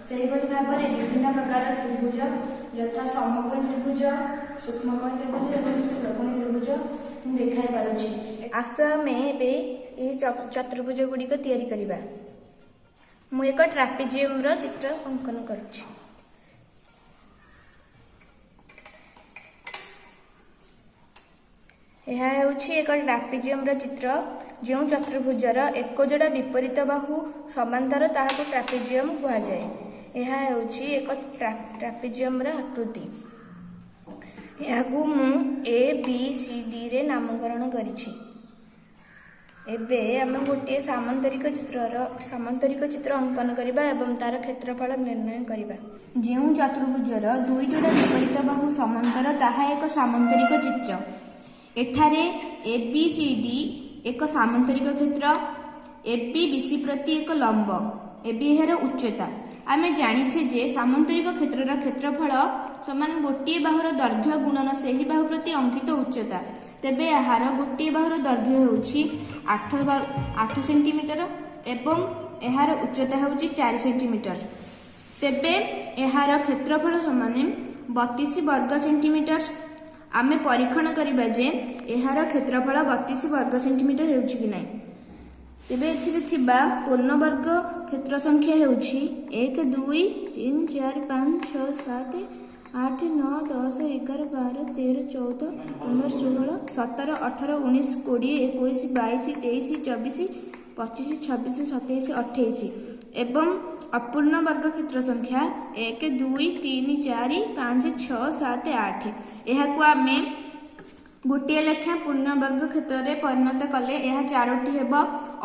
सेहिभଳି भाବରେ विभिन्न प्रकार त्रिभुज यथा समकोणी त्रिभुज सूक्ष्मकोणी त्रिभुज और स्थूलकोणी त्रिभुज देखाई पारुछि। आस आमे एबे ए चतुर्भुज गुड़िक तैयारी करिबा। मु एक ट्रापेजियम रो चित्र अंकन करूछि। यह होछि एक ट्रापेजियम रो चित्र जो चतुर्भुजर एक जोड़ा विपरीत बाहु समांतर ताहाको ट्रापेजियम कहा जाए। यह होछि एक ट्रापेजियम रो आकृति। याकू मु ए बी सी डी रे नामकरण करिछि। एबे आमे गोटे सामांतरिक चित्र अंकन करिबा एवं तार क्षेत्रफल निर्णय करिबा। जो चतुर्भुजर दुई जोड़ा विपरीत बाहु समांतर ताहा एक सामांतरिक चित्र। एठारे ए बी सी डी एक सामांतरिक क्षेत्र, ए बी बीसी प्रति एक लंब, ए बी एହାର उच्चता। आमे जानिछे जे सामांतरिक क्षेत्रर क्षेत्रफल समान गोटे बाहुर दैर्घ्य गुणन सेही बाहु प्रति अंकित उच्चता। तेबे एହାର गोटे बाहुर दैर्घ्य होउछि 8 सेंटीमीटर एवं एହାର उच्चता होउछि 4 सेंटीमीटर। तेबे एହାର क्षेत्रफल समान 32 वर्ग सेंटीमीटर। आमे परीक्षण करिबा जे एହାର क्षेत्रफल 32 वर्ग सेंटीमीटर हेउछि कि नै। तेबे एथिरे थिबा पूर्ण वर्ग क्षेत्र संख्या हेउछि 1 2 3 4 5 6 7 8 9 10 11 12 13 14 15 16 17 18 19 20 21 22 23 24 25 26 27 28 एवं अपूर्ण वर्ग क्षेत्र संख्या 1 2 3 4 5 6 7 8। एहाकु आमे गोटे लेखा पूर्ण वर्ग क्षेत्र में परिणत कले यह चारोटी हेब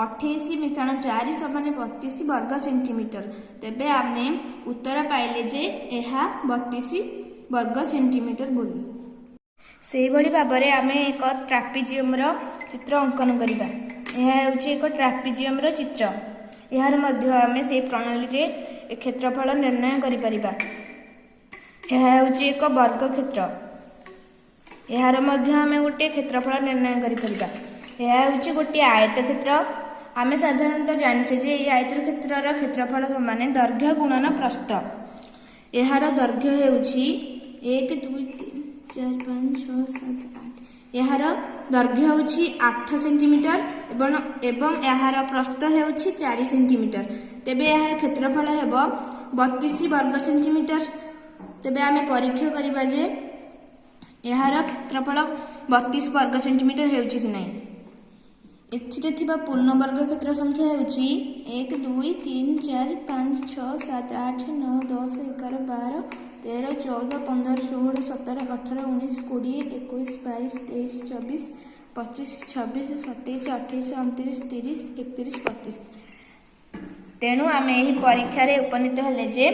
28 मिशाण 4 समान 32 वर्ग सेंटीमीटर। तेबे आमे उत्तर पाइले जे यह 32 वर्ग सेंटीमीटर बोली। सेही भली भाबरे आमे एक ट्रापेजियम रो चित्र अंकन करिबा। यह होछि एक ट्रापेजियम रो चित्र। यार मध्य आमे से प्रणाली रे क्षेत्रफल निर्णय करि परिबा। यह होछि एक वर्ग क्षेत्र। यार मध्य आमे गोटे क्षेत्रफल निर्णय करि परिबा। यह होछि गोटे आयत क्षेत्र। आमे साधारणतः जानिछे जे ए आयत क्षेत्रर क्षेत्रफल समान दैर्घ्य गुणन प्रस्थ। यार दैर्घ्य हेउछि 1 2 3 4 5 6 7 8। यार दैर्घ्य होछि 8 सेंटीमीटर एवं यार प्रस्थ हेउछि 4 सेंटीमीटर। तेबे यार क्षेत्रफल हेबो 32 वर्ग सेंटीमीटर। तेबे आमे परीक्षा करिबा जे यार क्षेत्रफल 32 वर्ग सेंटीमीटर हेउछि कि नै। एथिरे थिबा पूर्ण वर्ग क्षेत्र संख्या हेउछि 1 2 3 4 5 6 7 8 9 10 11 12 13 14 15 16 17 18 19 20 21 22 23 24 25 26 27 28 29 30 31 32। तेणु आमे एही परीक्षा रे उपनीत हेले जे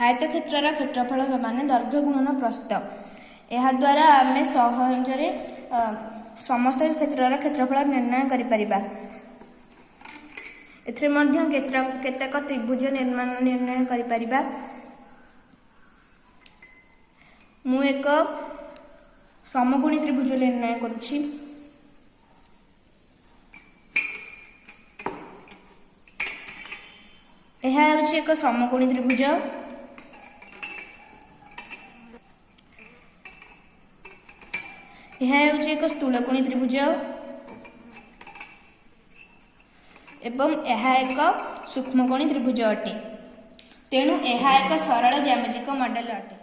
आयत क्षेत्रर क्षेत्रफल समान दैर्घ्य गुणन प्रस्थ। यह द्वारा आमे सहजरे समस्त क्षेत्रर क्षेत्रफल निर्णय करि परिबा। एथिरे मध्य केतेक त्रिभुज निर्णय करि परिबा। मु एक समकोणी त्रिभुज निर्णय करूछि। यह होछि एक समकोणी त्रिभुज। यह होछि एक स्थूलकोणी त्रिभुज एवं यह एक सूक्ष्मकोणी त्रिभुज अटे। तेणु यह एक सरल ज्यामितिक मॉडल अटे।